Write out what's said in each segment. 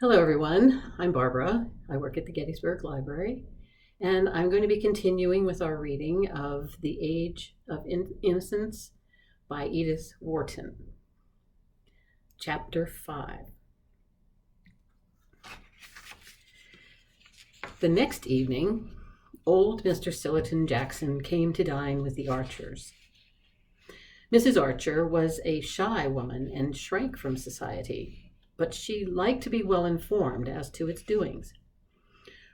Hello, everyone. I'm Barbara. I work at the Gettysburg Library, and I'm going to be continuing with our reading of The Age of Innocence by Edith Wharton. Chapter 5. The next evening, old Mr. Sillerton Jackson came to dine with the Archers. Mrs. Archer was a shy woman and shrank from society, but she liked to be well informed as to its doings.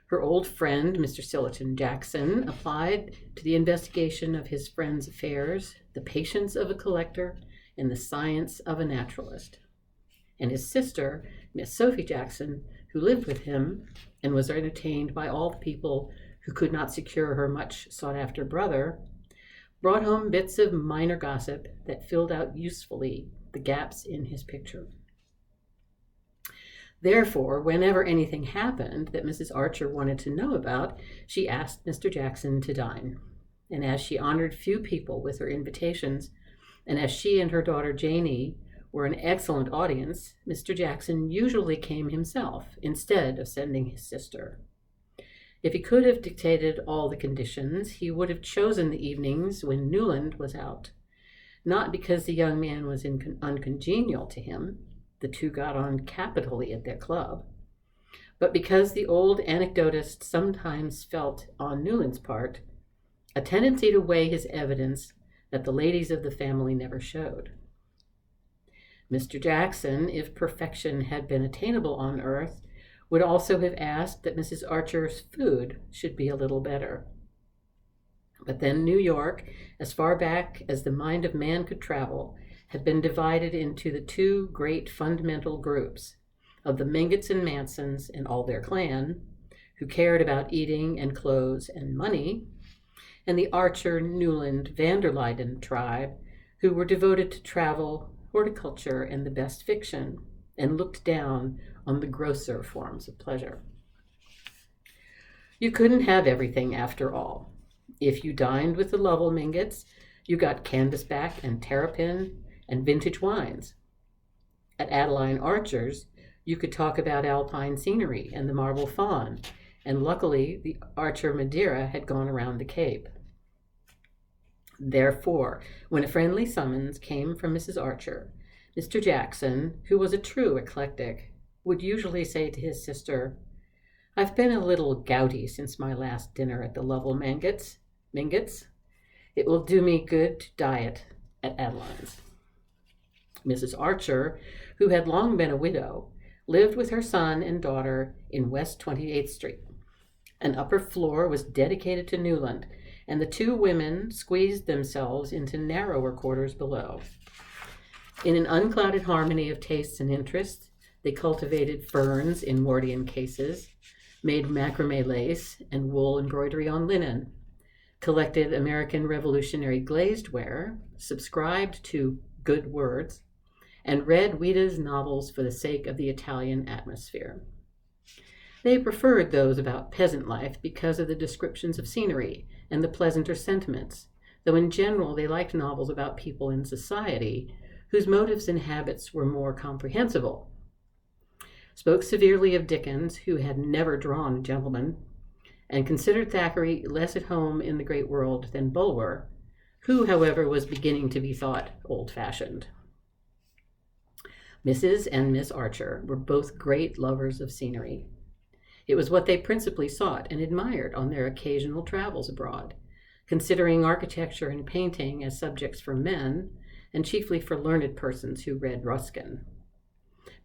Her old friend, Mr. Sillerton Jackson, applied to the investigation of his friend's affairs the patience of a collector and the science of a naturalist. And his sister, Miss Sophie Jackson, who lived with him and was entertained by all the people who could not secure her much sought-after brother, brought home bits of minor gossip that filled out usefully the gaps in his picture. Therefore, whenever anything happened that Mrs. Archer wanted to know about, she asked Mr. Jackson to dine. And as she honored few people with her invitations, and as she and her daughter Janie were an excellent audience, Mr. Jackson usually came himself instead of sending his sister. If he could have dictated all the conditions, he would have chosen the evenings when Newland was out, not because the young man was uncongenial to him — the two got on capitally at their club — but because the old anecdotist sometimes felt, on Newland's part, a tendency to weigh his evidence that the ladies of the family never showed. Mr. Jackson, if perfection had been attainable on earth, would also have asked that Mrs. Archer's food should be a little better. But then New York, as far back as the mind of man could travel, had been divided into the two great fundamental groups of the Mingotts and Mansons and all their clan, who cared about eating and clothes and money, and the Archer, Newland, van der Luyden tribe, who were devoted to travel, horticulture, and the best fiction, and looked down on the grosser forms of pleasure. You couldn't have everything after all. If you dined with the Lovell Mingotts, you got canvasback and terrapin and vintage wines. At Adeline Archer's, you could talk about alpine scenery and the marble faun, and luckily the Archer Madeira had gone around the Cape. Therefore, when a friendly summons came from Mrs. Archer, Mr. Jackson, who was a true eclectic, would usually say to his sister, "I've been a little gouty since my last dinner at the Lovell Mingotts. It will do me good to diet at Adeline's." Mrs. Archer, who had long been a widow, lived with her son and daughter in West 28th Street. An upper floor was dedicated to Newland, and the two women squeezed themselves into narrower quarters below. In an unclouded harmony of tastes and interests, they cultivated ferns in Mordian cases, made macrame lace and wool embroidery on linen, collected American Revolutionary glazed ware, subscribed to Good Words, and read Ouida's novels for the sake of the Italian atmosphere. They preferred those about peasant life because of the descriptions of scenery and the pleasanter sentiments, though in general they liked novels about people in society whose motives and habits were more comprehensible. Spoke severely of Dickens, who had never drawn a gentleman, and considered Thackeray less at home in the great world than Bulwer, who, however, was beginning to be thought old-fashioned. Mrs. and Miss Archer were both great lovers of scenery. It was what they principally sought and admired on their occasional travels abroad, considering architecture and painting as subjects for men, and chiefly for learned persons who read Ruskin.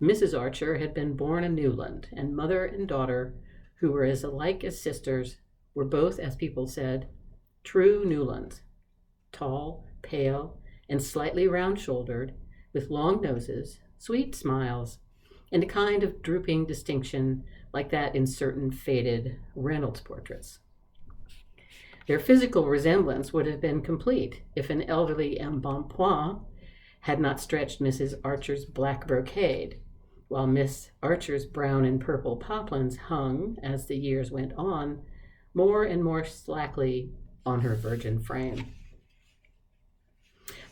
Mrs. Archer had been born a Newland, and mother and daughter, who were as alike as sisters, were both, as people said, true Newlands, tall, pale, and slightly round-shouldered, with long noses, sweet smiles, and a kind of drooping distinction like that in certain faded Reynolds portraits. Their physical resemblance would have been complete if an elderly embonpoint had not stretched Mrs. Archer's black brocade, while Miss Archer's brown and purple poplins hung, as the years went on, more and more slackly on her virgin frame.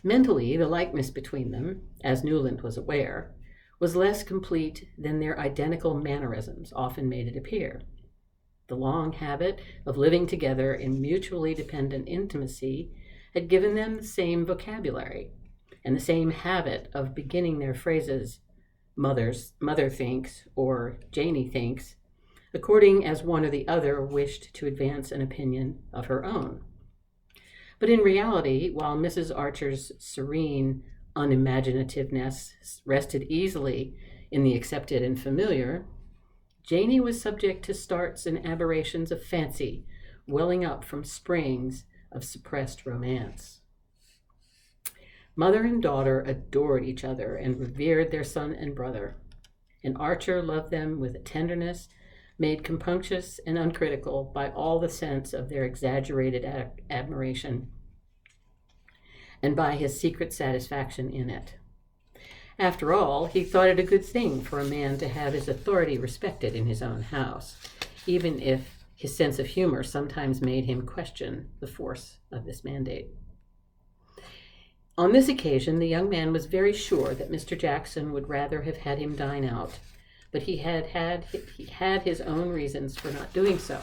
Mentally, the likeness between them, as Newland was aware, was less complete than their identical mannerisms often made it appear. The long habit of living together in mutually dependent intimacy had given them the same vocabulary and the same habit of beginning their phrases, mother thinks, or Janie thinks, according as one or the other wished to advance an opinion of her own. But in reality, while Mrs. Archer's serene unimaginativeness rested easily in the accepted and familiar, Janie was subject to starts and aberrations of fancy welling up from springs of suppressed romance. Mother and daughter adored each other and revered their son and brother, and Archer loved them with a tenderness made compunctious and uncritical by all the sense of their exaggerated admiration and by his secret satisfaction in it. After all, he thought it a good thing for a man to have his authority respected in his own house, even if his sense of humor sometimes made him question the force of this mandate. On this occasion, the young man was very sure that Mr. Jackson would rather have had him dine out, but he had his own reasons for not doing so.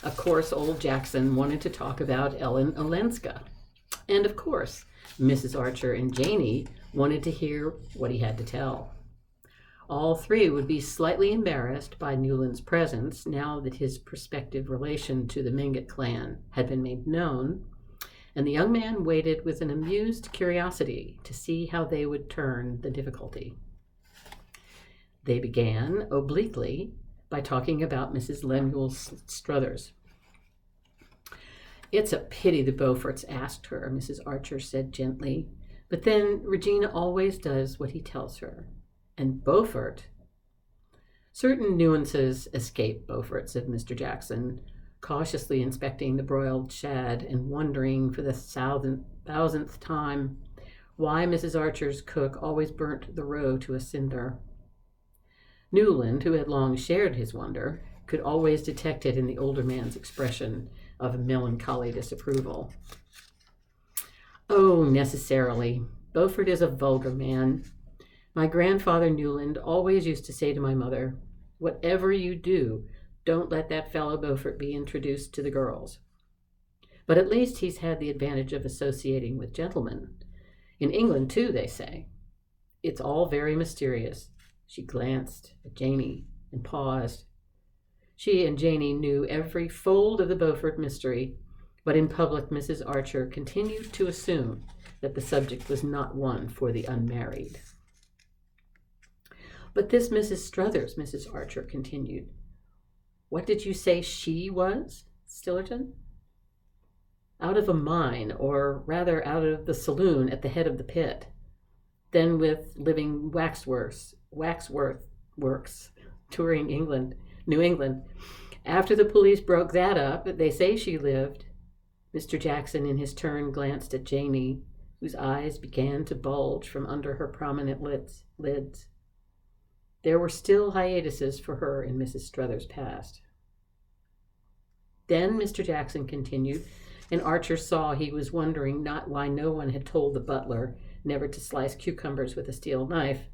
Of course, old Jackson wanted to talk about Ellen Olenska, and of course, Mrs. Archer and Janie wanted to hear what he had to tell. All three would be slightly embarrassed by Newland's presence now that his prospective relation to the Mingott clan had been made known, and the young man waited with an amused curiosity to see how they would turn the difficulty. They began, obliquely, by talking about Mrs. Lemuel Struthers. "It's a pity the Beauforts asked her," Mrs. Archer said gently, "but then Regina always does what he tells her. And Beaufort—" "Certain nuances escape Beaufort," said Mr. Jackson, cautiously inspecting the broiled shad and wondering for the thousandth time why Mrs. Archer's cook always burnt the roe to a cinder. Newland, who had long shared his wonder, could always detect it in the older man's expression of melancholy disapproval. "Oh, necessarily. Beaufort is a vulgar man. My grandfather Newland always used to say to my mother, 'Whatever you do, don't let that fellow Beaufort be introduced to the girls.' But at least he's had the advantage of associating with gentlemen. In England, too, they say. It's all very mysterious." She glanced at Janie and paused. She and Janie knew every fold of the Beaufort mystery, but in public Mrs. Archer continued to assume that the subject was not one for the unmarried. "But this Mrs. Struthers," Mrs. Archer continued, "what did you say she was, Stillerton?" "Out of a mine, or rather out of the saloon at the head of the pit. Then with living waxworks, touring New England. After the police broke that up, they say she lived." Mr. Jackson in his turn glanced at Janie, whose eyes began to bulge from under her prominent lids. There were still hiatuses for her in Mrs. Struthers' past. Then Mr. Jackson continued, and Archer saw he was wondering not why no one had told the butler never to slice cucumbers with a steel knife.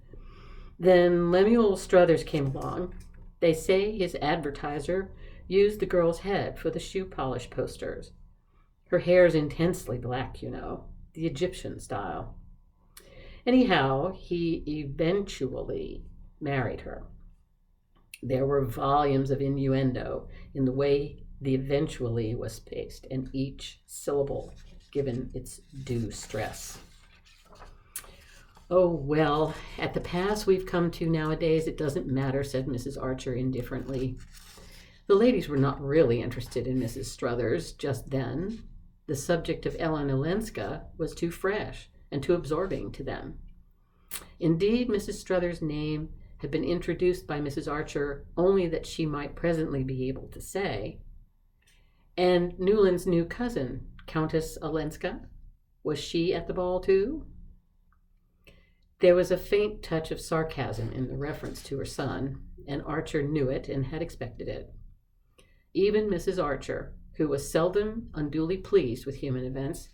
Then Lemuel Struthers came along. They say his advertiser used the girl's head for the shoe polish posters. Her hair's intensely black, you know, the Egyptian style. Anyhow, he eventually married her. There were volumes of innuendo in the way the eventually was spaced, and each syllable given its due stress. "Oh, well, at the pass we've come to nowadays, it doesn't matter," said Mrs. Archer indifferently. The ladies were not really interested in Mrs. Struthers just then. The subject of Ellen Olenska was too fresh and too absorbing to them. Indeed, Mrs. Struthers' name had been introduced by Mrs. Archer only that she might presently be able to say, "And Newland's new cousin, Countess Olenska, was she at the ball too?" There was a faint touch of sarcasm in the reference to her son, and Archer knew it and had expected it. Even Mrs. Archer, who was seldom unduly pleased with human events,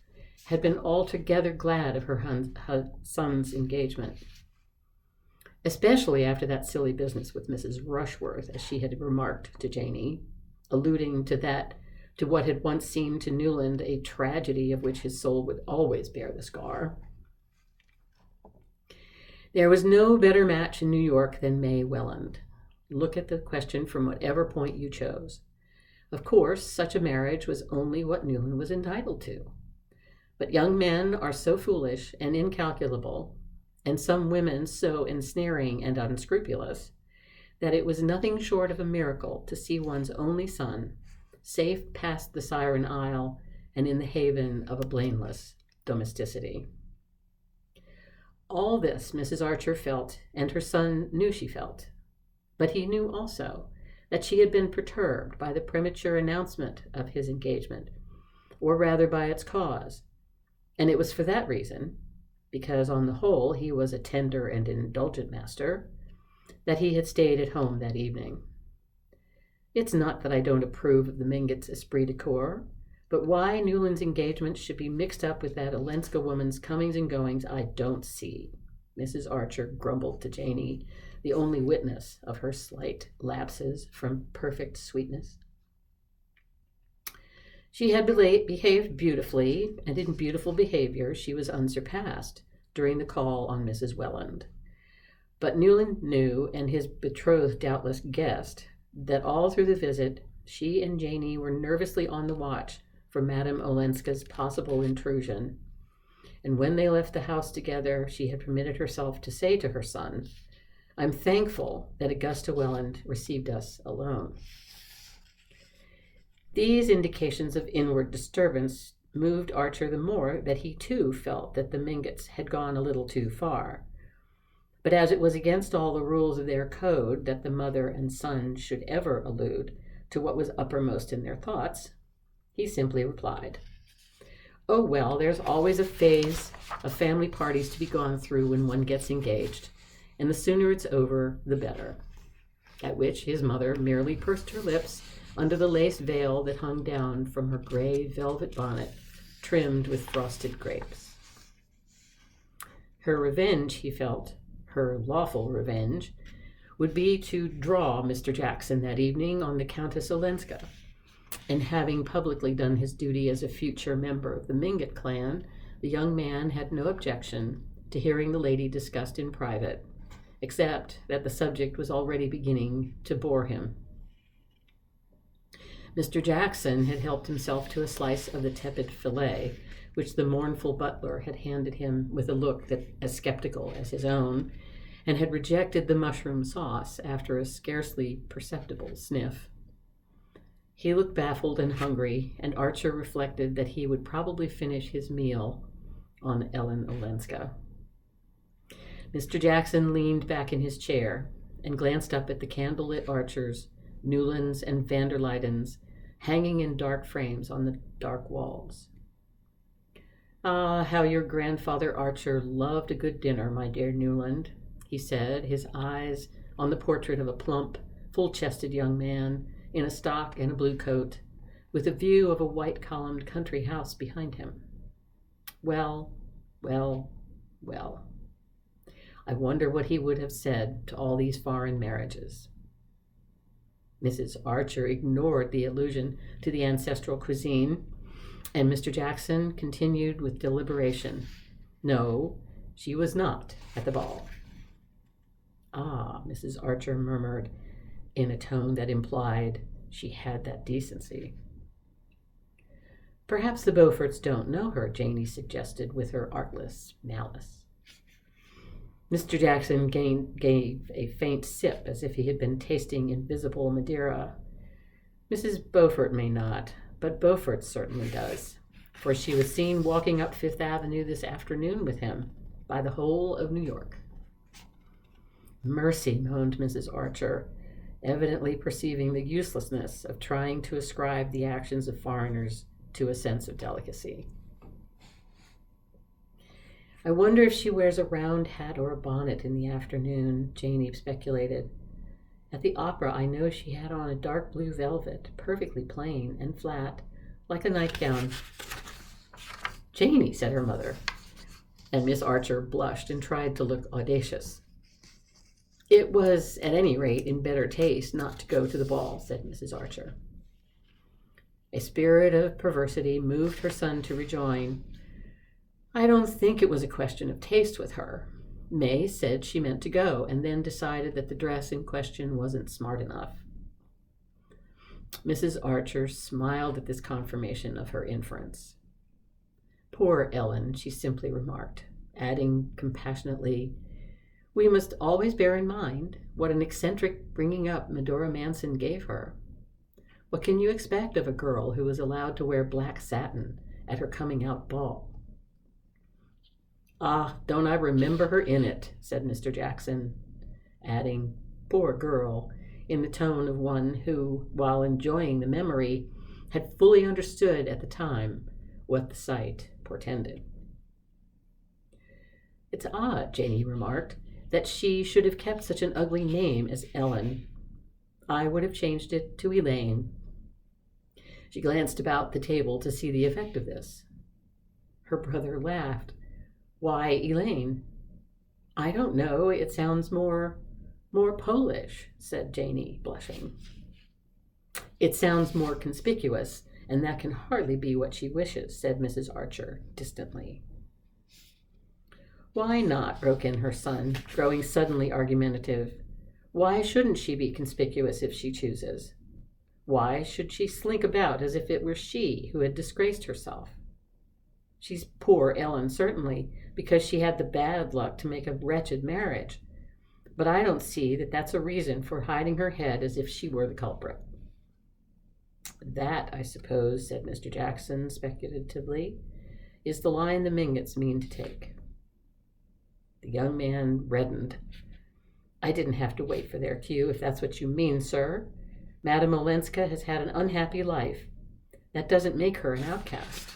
had been altogether glad of her son's engagement. especially after that silly business with Mrs. Rushworth, as she had remarked to Janie, alluding to what had once seemed to Newland a tragedy of which his soul would always bear the scar. There was no better match in New York than May Welland. Look at the question from whatever point you chose. Of course, such a marriage was only what Newland was entitled to. But young men are so foolish and incalculable, and some women so ensnaring and unscrupulous, that it was nothing short of a miracle to see one's only son safe past the Siren Isle and in the haven of a blameless domesticity. All this Mrs. Archer felt, and her son knew she felt. But he knew also that she had been perturbed by the premature announcement of his engagement, or rather by its cause. And it was for that reason, because on the whole he was a tender and indulgent master, that he had stayed at home that evening. It's not that I don't approve of the Mingotts' esprit de corps, but why Newland's engagement should be mixed up with that Olenska woman's comings and goings, I don't see, Mrs. Archer grumbled to Janie, the only witness of her slight lapses from perfect sweetness. She had behaved beautifully, and in beautiful behavior she was unsurpassed during the call on Mrs. Welland. But Newland knew, and his betrothed doubtless guessed, that all through the visit she and Janie were nervously on the watch for Madame Olenska's possible intrusion. And when they left the house together, she had permitted herself to say to her son, "I'm thankful that Augusta Welland received us alone." These indications of inward disturbance moved Archer the more that he too felt that the Mingotts had gone a little too far. But as it was against all the rules of their code that the mother and son should ever allude to what was uppermost in their thoughts, he simply replied, "Oh, well, there's always a phase of family parties to be gone through when one gets engaged, and the sooner it's over, the better." At which his mother merely pursed her lips under the lace veil that hung down from her gray velvet bonnet, trimmed with frosted grapes. Her revenge, he felt, her lawful revenge, would be to draw Mr. Jackson that evening on the Countess Olenska, and having publicly done his duty as a future member of the Mingott clan, the young man had no objection to hearing the lady discussed in private, except that the subject was already beginning to bore him. Mr. Jackson had helped himself to a slice of the tepid fillet, which the mournful butler had handed him with a look that as skeptical as his own, and had rejected the mushroom sauce after a scarcely perceptible sniff. He looked baffled and hungry, and Archer reflected that he would probably finish his meal on Ellen Olenska. Mr. Jackson leaned back in his chair and glanced up at the candlelit Archers, Newlands, and van der Luydens hanging in dark frames on the dark walls. "Ah, how your grandfather Archer loved a good dinner, my dear Newland," he said, his eyes on the portrait of a plump, full-chested young man in a stock and a blue coat, with a view of a white-columned country house behind him. "Well, well, well. I wonder what he would have said to all these foreign marriages." Mrs. Archer ignored the allusion to the ancestral cuisine, and Mr. Jackson continued with deliberation. No, she was not at the ball. "Ah," Mrs. Archer murmured in a tone that implied she had that decency. "Perhaps the Beauforts don't know her," Janie suggested with her artless malice. Mr. Jackson gave a faint sip as if he had been tasting invisible Madeira. "Mrs. Beaufort may not, but Beaufort certainly does, for she was seen walking up Fifth Avenue this afternoon with him by the whole of New York." "Mercy," moaned Mrs. Archer, evidently perceiving the uselessness of trying to ascribe the actions of foreigners to a sense of delicacy. "I wonder if she wears a round hat or a bonnet in the afternoon," Janie speculated. "At the opera I know she had on a dark blue velvet, perfectly plain and flat, like a nightgown." "Janie," said her mother, and Miss Archer blushed and tried to look audacious. It was, at any rate, in better taste not to go to the ball, said Mrs. Archer. A spirit of perversity moved her son to rejoin, I don't think it was a question of taste with her. May said she meant to go, and then decided that the dress in question wasn't smart enough. Mrs. Archer smiled at this confirmation of her inference. Poor Ellen, she simply remarked, adding compassionately, we must always bear in mind what an eccentric bringing up Medora Manson gave her. What can you expect of a girl who was allowed to wear black satin at her coming-out ball? Ah, don't I remember her in it, said Mr. Jackson, adding, poor girl, in the tone of one who, while enjoying the memory, had fully understood at the time what the sight portended. It's odd, Janie remarked, that she should have kept such an ugly name as Ellen. I would have changed it to Elaine. She glanced about the table to see the effect of this. Her brother laughed. Why Elaine? I don't know. It sounds more Polish, said Janie, blushing. It sounds more conspicuous, and that can hardly be what she wishes, said Mrs. Archer, distantly. Why not? Broke in her son, growing suddenly argumentative. Why shouldn't she be conspicuous if she chooses? Why should she slink about as if it were she who had disgraced herself? She's poor Ellen, certainly, because she had the bad luck to make a wretched marriage. But I don't see that that's a reason for hiding her head as if she were the culprit. That, I suppose, said Mr. Jackson speculatively, is the line the Mingotts mean to take. The young man reddened. I didn't have to wait for their cue, if that's what you mean, sir. Madame Olenska has had an unhappy life. That doesn't make her an outcast.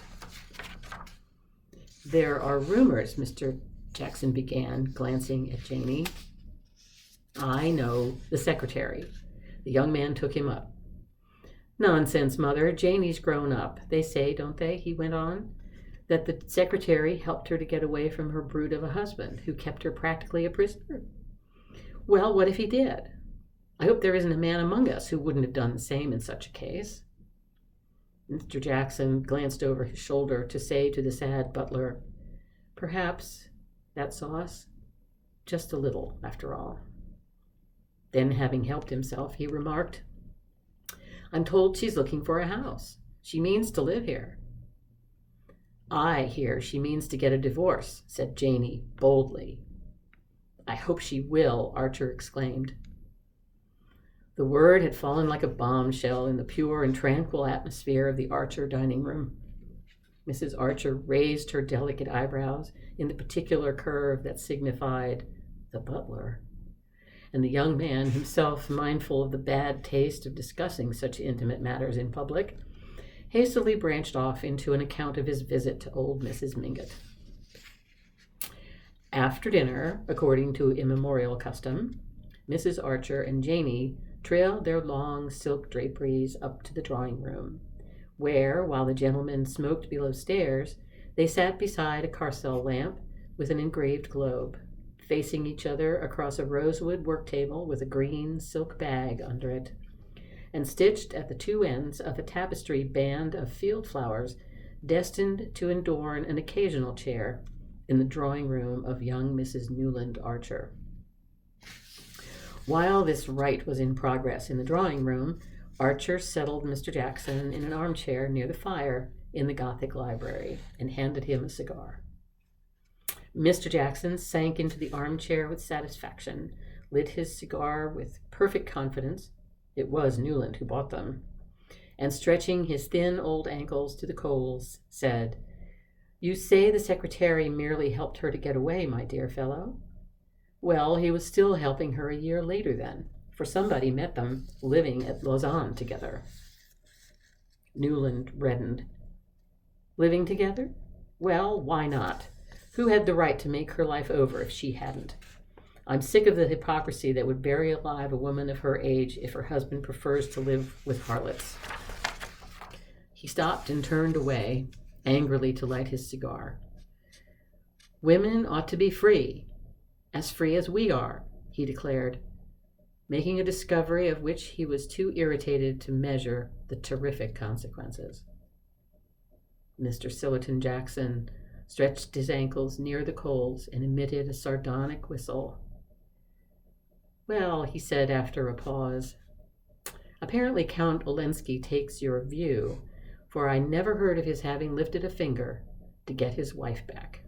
There are rumors, Mr. Jackson began, glancing at Janie. I know, the secretary. The young man took him up. Nonsense, Mother. Janie's grown up. They say, don't they, he went on, that the secretary helped her to get away from her brute of a husband, who kept her practically a prisoner. Well, what if he did? I hope there isn't a man among us who wouldn't have done the same in such a case. Mr. Jackson glanced over his shoulder to say to the sad butler, perhaps that sauce, just a little, after all. Then, having helped himself, he remarked, I'm told she's looking for a house. She means to live here. I hear she means to get a divorce, said Janie boldly. I hope she will, Archer exclaimed. The word had fallen like a bombshell in the pure and tranquil atmosphere of the Archer dining room. Mrs. Archer raised her delicate eyebrows in the particular curve that signified the butler, and the young man, himself mindful of the bad taste of discussing such intimate matters in public, hastily branched off into an account of his visit to old Mrs. Mingott. After dinner, according to immemorial custom, Mrs. Archer and Janie trailed their long silk draperies up to the drawing room, where, while the gentlemen smoked below stairs, they sat beside a carcel lamp with an engraved globe, facing each other across a rosewood work table with a green silk bag under it, and stitched at the two ends of a tapestry band of field flowers destined to adorn an occasional chair in the drawing room of young Mrs. Newland Archer. While this rite was in progress in the drawing room, Archer settled Mr. Jackson in an armchair near the fire in the Gothic library and handed him a cigar. Mr. Jackson sank into the armchair with satisfaction, lit his cigar with perfect confidence — it was Newland who bought them — and stretching his thin old ankles to the coals, said, You say the secretary merely helped her to get away, my dear fellow? Well, he was still helping her a year later then, for somebody met them living at Lausanne together. Newland reddened. Living together? Well, why not? Who had the right to make her life over if she hadn't? I'm sick of the hypocrisy that would bury alive a woman of her age if her husband prefers to live with harlots. He stopped and turned away, angrily to light his cigar. Women ought to be free as we are, he declared. making a discovery of which he was too irritated to measure the terrific consequences. Mr. Sillerton Jackson stretched his ankles near the coals and emitted a sardonic whistle. "Well," he said after a pause, "apparently Count Olenski takes your view, for I never heard of his having lifted a finger to get his wife back."